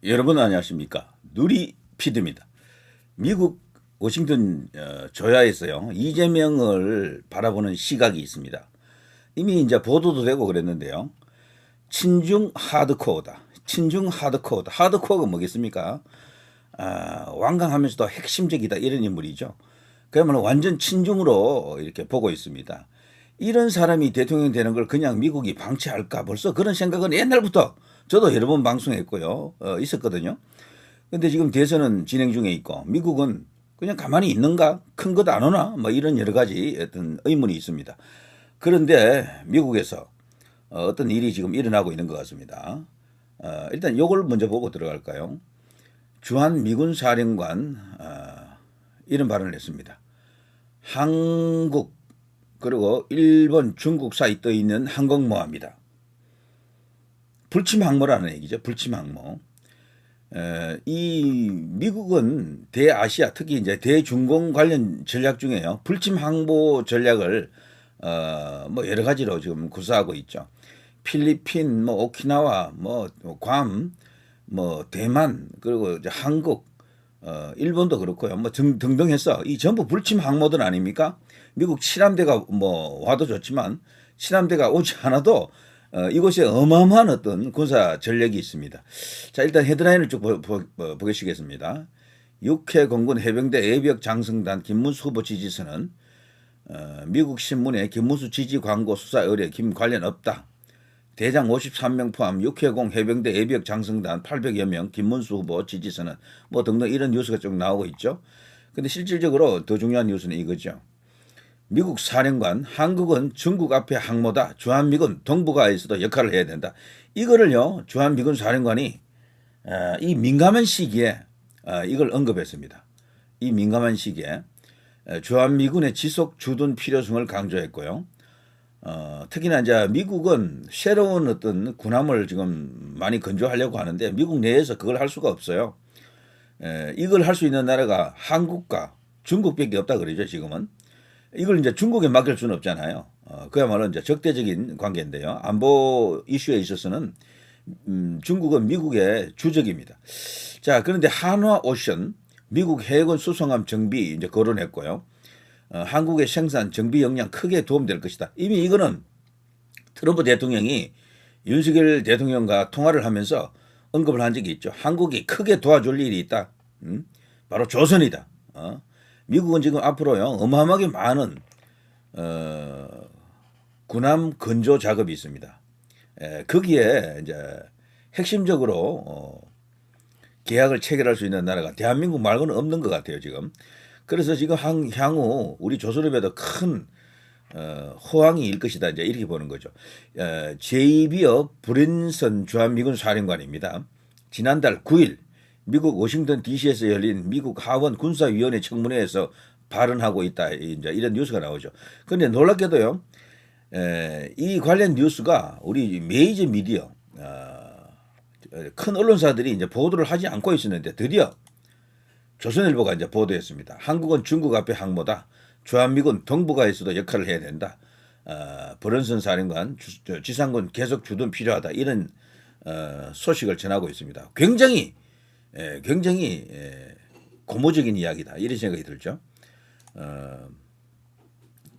여러분 안녕하십니까? 누리 PD입니다. 미국 워싱턴 조야에서요 이재명을 바라보는 시각이 있습니다. 이미 이제 보도도 되고 그랬는데요. 친중 하드코어다. 친중 하드코어다. 하드코어가 뭐겠습니까? 완강하면서도 핵심적이다 이런 인물이죠. 그야말로 완전 친중으로 이렇게 보고 있습니다. 이런 사람이 대통령 되는 걸 그냥 미국이 방치할까 벌써 그런 생각은 옛날부터 저도 여러 번 방송했고요. 있었거든요. 근데 지금 대선은 진행 중에 있고 미국은 그냥 가만히 있는가? 큰 것 안 오나? 뭐 이런 여러 가지 어떤 의문이 있습니다. 그런데 미국에서 어떤 일이 지금 일어나고 있는 것 같습니다. 일단 요걸 먼저 보고 들어갈까요? 주한 미군 사령관 이런 발언을 했습니다. 한국 그리고 일본, 중국 사이 떠 있는 항공모함이다. 불침항모라는 얘기죠. 불침항모. 이 미국은 대아시아 특히 이제 대중공 관련 전략 중에요. 불침항모 전략을 뭐 여러 가지로 지금 구사하고 있죠. 필리핀, 뭐 오키나와, 뭐 괌, 뭐 대만 그리고 이제 한국, 일본도 그렇고요. 뭐 등등 해서 이 전부 불침 항모들 아닙니까? 미국 칠함대가 뭐 와도 좋지만 칠함대가 오지 않아도 이곳에 어마어마한 어떤 군사 전력이 있습니다. 자, 일단 헤드라인을 쭉 보시겠습니다. 육해 공군 해병대 예비역 장성단 김문수 후보 지지서는 미국 신문에 김문수 지지 광고 수사 의뢰 김 관련 없다. 대장 53명 포함 육해공 해병대 예비역 장성단 800여 명 김문수 후보 지지서는 뭐 등등 이런 뉴스가 쭉 나오고 있죠. 근데 실질적으로 더 중요한 뉴스는 이거죠. 미국 사령관 한국은 중국 앞에 항모다. 주한미군 동북아에서도 역할을 해야 된다. 이거를요 주한미군 사령관이 이 민감한 시기에 이걸 언급했습니다. 이 민감한 시기에 주한미군의 지속 주둔 필요성을 강조했고요. 특히나 이제 미국은 새로운 어떤 군함을 지금 많이 건조하려고 하는데 미국 내에서 그걸 할 수가 없어요. 이걸 할 수 있는 나라가 한국과 중국밖에 없다 그러죠 지금은. 이걸 이제 중국에 맡길 수는 없잖아요. 그야말로 이제 적대적인 관계인데요. 안보 이슈에 있어서는 중국은 미국의 주적입니다. 자, 그런데 한화 오션 미국 해군 수송함 정비 이제 거론했고요. 한국의 생산 정비 역량 크게 도움될 것이다. 이미 이거는 트럼프 대통령이 윤석열 대통령과 통화를 하면서 언급을 한 적이 있죠. 한국이 크게 도와줄 일이 있다. 바로 조선이다. 미국은 지금 앞으로요 어마어마하게 많은 군함 건조 작업이 있습니다. 거기에 이제 핵심적으로 계약을 체결할 수 있는 나라가 대한민국 말고는 없는 것 같아요 지금. 그래서 지금 향후 우리 조선업에도 큰 호황이 일 것이다 이제 이렇게 보는 거죠. 제이비어 브랜선 주한미군 사령관입니다. 지난달 9일 미국 워싱턴 DC에서 열린 미국 하원 군사위원회 청문회에서 발언하고 있다 이제 이런 뉴스가 나오죠. 그런데 놀랍게도요 이 관련 뉴스가 우리 메이저 미디어 큰 언론사들이 이제 보도를 하지 않고 있었는데 드디어 조선일보가 이제 보도했습니다. 한국은 중국 앞에 항모다. 주한미군 동북아에서도 역할을 해야 된다. 브런슨 사령관 지상군 계속 주둔 필요하다. 이런 소식을 전하고 있습니다. 굉장히 고무적인 이야기다. 이런 생각이 들죠.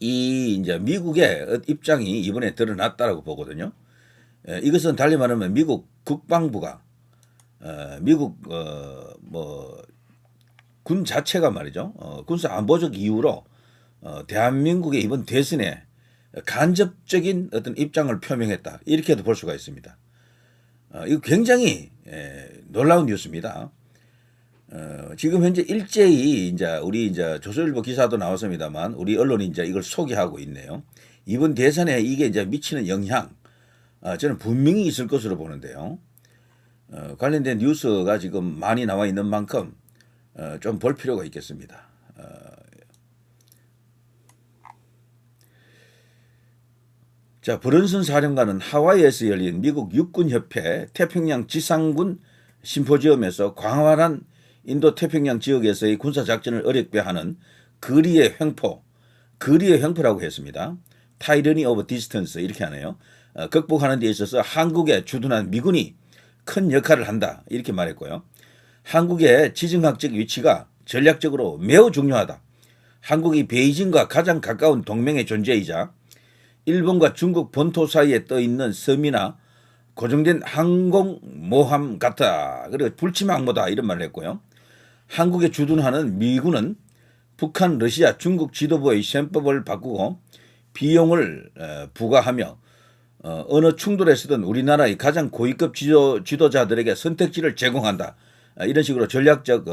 이 이제 미국의 입장이 이번에 드러났다라고 보거든요. 이것은 달리 말하면 미국 국방부가 미국 뭐 군 자체가 말이죠. 군사 안보적 이유로 대한민국의 이번 대선에 간접적인 어떤 입장을 표명했다. 이렇게도 볼 수가 있습니다. 이거 굉장히 놀라운 뉴스입니다. 지금 현재 일제히 이제 우리 이제 조선일보 기사도 나왔습니다만 우리 언론이 이제 이걸 소개하고 있네요. 이번 대선에 이게 이제 미치는 영향, 저는 분명히 있을 것으로 보는데요. 관련된 뉴스가 지금 많이 나와 있는 만큼 좀 볼 필요가 있겠습니다. 자, 브런슨 사령관은 하와이에서 열린 미국 육군협회 태평양 지상군 심포지엄에서 광활한 인도 태평양 지역에서의 군사작전을 어렵게 하는 거리의 횡포라고 했습니다. 타이러니 오브 디스턴스 이렇게 하네요. 극복하는 데 있어서 한국에 주둔한 미군이 큰 역할을 한다 이렇게 말했고요. 한국의 지정학적 위치가 전략적으로 매우 중요하다. 한국이 베이징과 가장 가까운 동맹의 존재이자 일본과 중국 본토 사이에 떠 있는 섬이나 고정된 항공모함 같다. 그리고 불침 항모다 이런 말을 했고요. 한국에 주둔하는 미군은 북한, 러시아, 중국 지도부의 셈법을 바꾸고 비용을 부과하며 어느 충돌에서든 우리나라의 가장 고위급 지도자들에게 선택지를 제공한다. 이런 식으로 전략적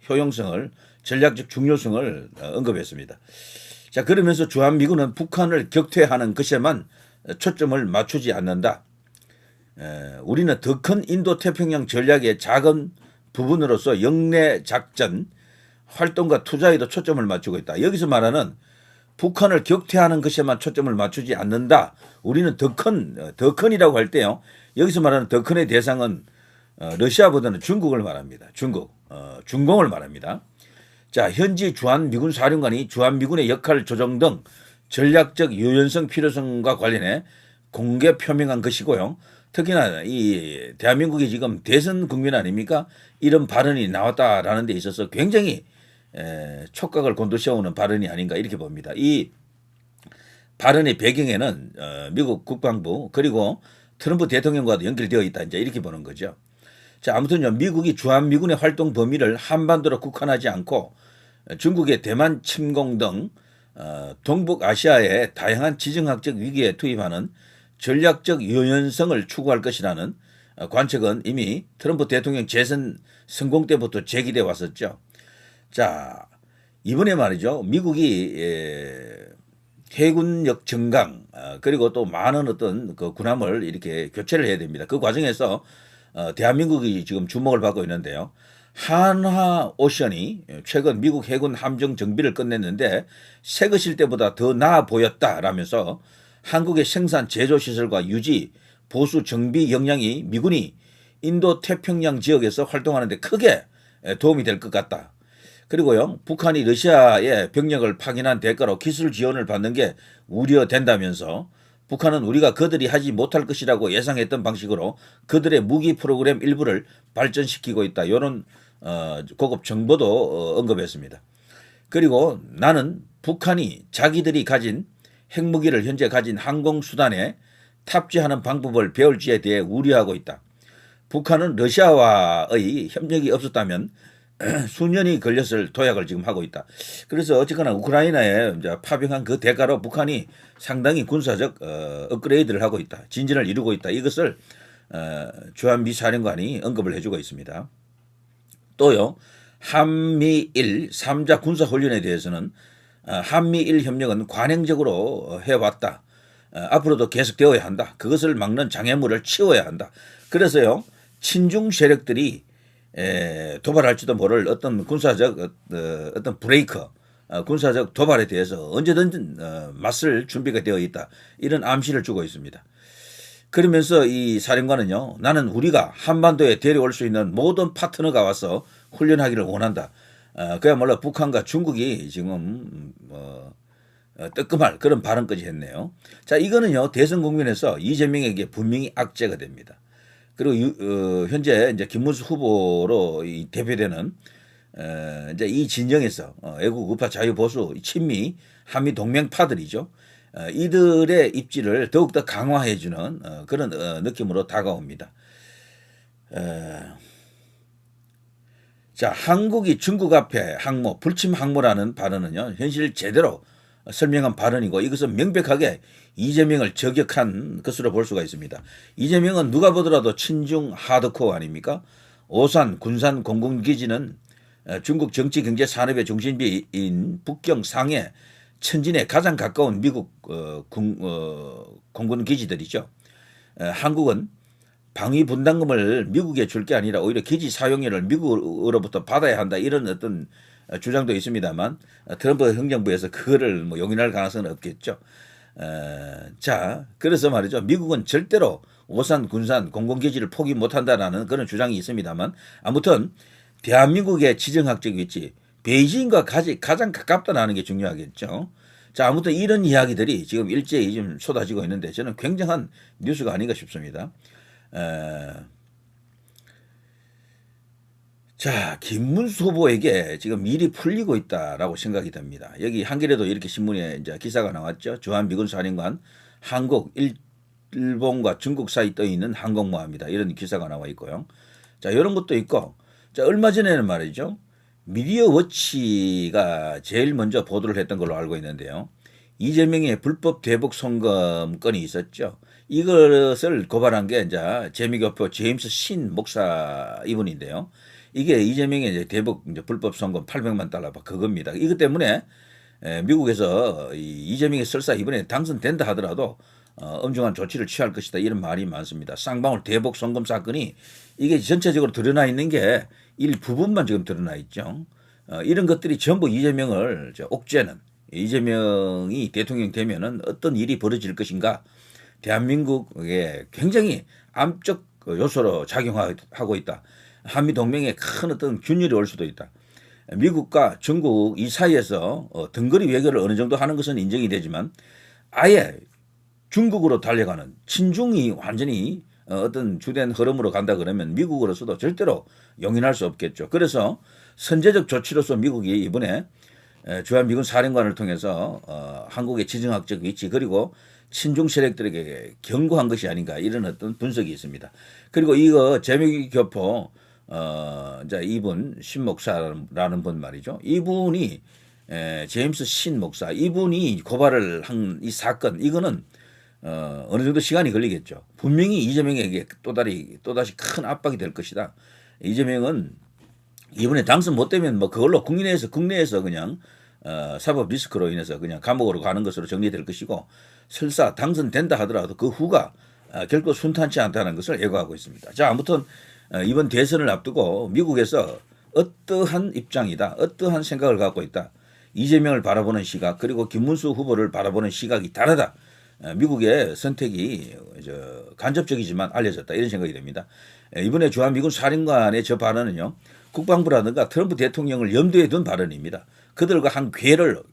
효용성을, 전략적 중요성을 언급했습니다. 자, 그러면서 주한미군은 북한을 격퇴하는 것에만 초점을 맞추지 않는다. 우리는 더 큰 인도태평양 전략의 작은 부분으로서 영내 작전 활동과 투자에도 초점을 맞추고 있다. 여기서 말하는 북한을 격퇴하는 것에만 초점을 맞추지 않는다. 우리는 더 큰이라고 할 때요. 여기서 말하는 더 큰의 대상은 러시아보다는 중국을 말합니다. 중공을 말합니다. 자, 현지 주한미군 사령관이 주한미군의 역할 조정 등 전략적 유연성 필요성과 관련해 공개 표명한 것이고요. 특히나 이 대한민국이 지금 대선 국면 아닙니까? 이런 발언이 나왔다라는 데 있어서 굉장히 촉각을 곤두세우는 발언이 아닌가 이렇게 봅니다. 이 발언의 배경에는 미국 국방부 그리고 트럼프 대통령과도 연결되어 있다 이제 이렇게 보는 거죠. 자, 아무튼요, 미국이 주한미군의 활동 범위를 한반도로 국한하지 않고 중국의 대만 침공 등 동북아시아의 다양한 지정학적 위기에 투입하는 전략적 유연성을 추구할 것이라는 관측은 이미 트럼프 대통령 재선 성공 때부터 제기돼 왔었죠. 자, 이번에 말이죠, 미국이 해군력 증강 그리고 또 많은 어떤 그 군함을 이렇게 교체를 해야 됩니다. 그 과정에서 대한민국이 지금 주목을 받고 있는데요. 한화 오션이 최근 미국 해군 함정 정비를 끝냈는데 새 것일 때보다 더 나아 보였다라면서 한국의 생산 제조 시설과 유지, 보수 정비 역량이 미군이 인도 태평양 지역에서 활동하는 데 크게 도움이 될 것 같다. 그리고요, 북한이 러시아의 병력을 파견한 대가로 기술 지원을 받는 게 우려된다면서 북한은 우리가 그들이 하지 못할 것이라고 예상했던 방식으로 그들의 무기 프로그램 일부를 발전시키고 있다. 이런 고급 정보도 언급했습니다. 그리고 나는 북한이 자기들이 가진 핵무기를 현재 가진 항공수단에 탑재하는 방법을 배울지에 대해 우려하고 있다. 북한은 러시아와의 협력이 없었다면 수년이 걸렸을 도약을 지금 하고 있다. 그래서 어쨌거나 우크라이나에 파병한 그 대가로 북한이 상당히 군사적 업그레이드를 하고 있다. 진전을 이루고 있다. 이것을 주한미 사령관이 언급을 해주고 있습니다. 또요, 한미일 3자 군사훈련에 대해서는 한미일 협력은 관행적으로 해왔다. 앞으로도 계속되어야 한다. 그것을 막는 장애물을 치워야 한다. 그래서요, 친중 세력들이 도발할지도 모를 어떤 군사적 어떤 브레이커, 군사적 도발에 대해서 언제든지 맞설 준비가 되어 있다. 이런 암시를 주고 있습니다. 그러면서 이 사령관은요, 나는 우리가 한반도에 데려올 수 있는 모든 파트너가 와서 훈련하기를 원한다. 그야말로 북한과 중국이 지금 뜨끔할 그런 발언까지 했네요. 자, 이거는요, 대선 국면에서 이재명에게 분명히 악재가 됩니다. 그리고 현재 이제 김문수 후보로 대표되는 이제 이 진영에서 애국 우파 자유보수 친미 한미 동맹파들이죠. 이들의 입지를 더욱더 강화해주는 그런 느낌으로 다가옵니다. 자, 한국이 중국 앞에 항모, 불침 항모라는 발언은요, 현실 제대로 설명한 발언이고 이것은 명백하게 이재명을 저격한 것으로 볼 수가 있습니다. 이재명은 누가 보더라도 친중 하드코어 아닙니까? 오산 군산 공군기지는 중국 정치 경제 산업의 중심지인 북경 상해 천진에 가장 가까운 미국 공군기지들이죠. 한국은 방위 분담금을 미국에 줄 게 아니라 오히려 기지 사용료를 미국으로부터 받아야 한다. 이런 어떤 주장도 있습니다만 트럼프 행정부에서 그거를 뭐 용인할 가능성은 없겠죠. 자, 그래서 말이죠. 미국은 절대로 오산 군산 공군기지를 포기 못한다라는 그런 주장이 있습니다만 아무튼 대한민국의 지정학적 위치, 베이징과 가장 가깝다는 게 중요하겠죠. 자, 아무튼 이런 이야기들이 지금 일제히 좀 쏟아지고 있는데 저는 굉장한 뉴스가 아닌가 싶습니다. 자, 김문수 후보에게 지금 일이 풀리고 있다라고 생각이 듭니다. 여기 한겨레도 이렇게 신문에 이제 기사가 나왔죠. 주한 미군 사령관 한국, 일본과 중국 사이 떠 있는 항공모함이다. 이런 기사가 나와 있고요. 자, 이런 것도 있고, 자, 얼마 전에는 말이죠. 미디어 워치가 제일 먼저 보도를 했던 걸로 알고 있는데요. 이재명의 불법 대북 송금 건이 있었죠. 이것을 고발한 게 이제 재미교포 제임스 신 목사 이분인데요. 이게 이재명의 이제 대북 이제 불법 송금 800만 달러 그겁니다. 이것 때문에 미국에서 이재명이 설사 이번에 당선된다 하더라도 엄중한 조치를 취할 것이다 이런 말이 많습니다. 쌍방울 대북 송금 사건이 이게 전체적으로 드러나 있는 게 일부분만 지금 드러나 있죠. 이런 것들이 전부 이재명을 옥죄는, 이재명이 대통령 되면은 어떤 일이 벌어질 것인가, 대한민국에 굉장히 암적 요소로 작용하고 있다. 한미 동맹에 큰 어떤 균열이 올 수도 있다. 미국과 중국 이 사이에서 등거리 외교를 어느 정도 하는 것은 인정이 되지만 아예 중국으로 달려가는 친중이 완전히 어떤 주된 흐름으로 간다 그러면 미국으로서도 절대로 용인할 수 없겠죠. 그래서 선제적 조치로서 미국이 이번에 주한미군 사령관을 통해서 한국의 지정학적 위치 그리고 친중 세력들에게 경고한 것이 아닌가 이런 어떤 분석이 있습니다. 그리고 이거 재미교포 이제 이분 신 목사라는 분 말이죠. 이분이 제임스 신 목사 이분이 고발을 한 이 사건 이거는 어느 정도 시간이 걸리겠죠. 분명히 이재명에게 또다시 큰 압박이 될 것이다. 이재명은 이번에 당선 못 되면 뭐 그걸로 국내에서 그냥 사법 리스크로 인해서 그냥 감옥으로 가는 것으로 정리될 것이고 설사 당선된다 하더라도 그 후가 결코 순탄치 않다는 것을 예고하고 있습니다. 자, 아무튼 이번 대선을 앞두고 미국에서 어떠한 입장이다, 어떠한 생각을 갖고 있다. 이재명을 바라보는 시각 그리고 김문수 후보를 바라보는 시각이 다르다. 미국의 선택이 간접적이지만 알려졌다 이런 생각이 됩니다. 이번에 주한미군 사령관의 저 발언은요. 국방부라든가 트럼프 대통령을 염두에 둔 발언입니다. 그들과 한 궤를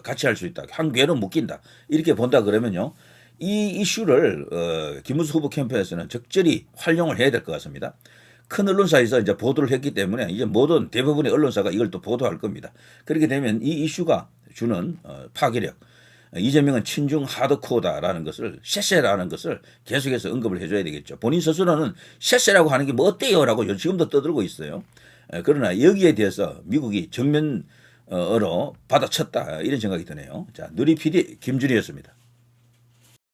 같이 할 수 있다. 한 궤로 묶인다. 이렇게 본다 그러면요. 이 이슈를 김문수 후보 캠프에서는 적절히 활용을 해야 될 것 같습니다. 큰 언론사에서 이제 보도를 했기 때문에 이제 모든 대부분의 언론사가 이걸 또 보도할 겁니다. 그렇게 되면 이 이슈가 주는 파괴력, 이재명은 친중 하드코어다라는 것을 쎄쎄라는 것을 계속해서 언급을 해줘야 되겠죠. 본인 스스로는 쎄쎄라고 하는 게 뭐 어때요라고 지금도 떠들고 있어요. 그러나 여기에 대해서 미국이 정면으로 받아쳤다 이런 생각이 드네요. 자, 누리 PD 김준희였습니다.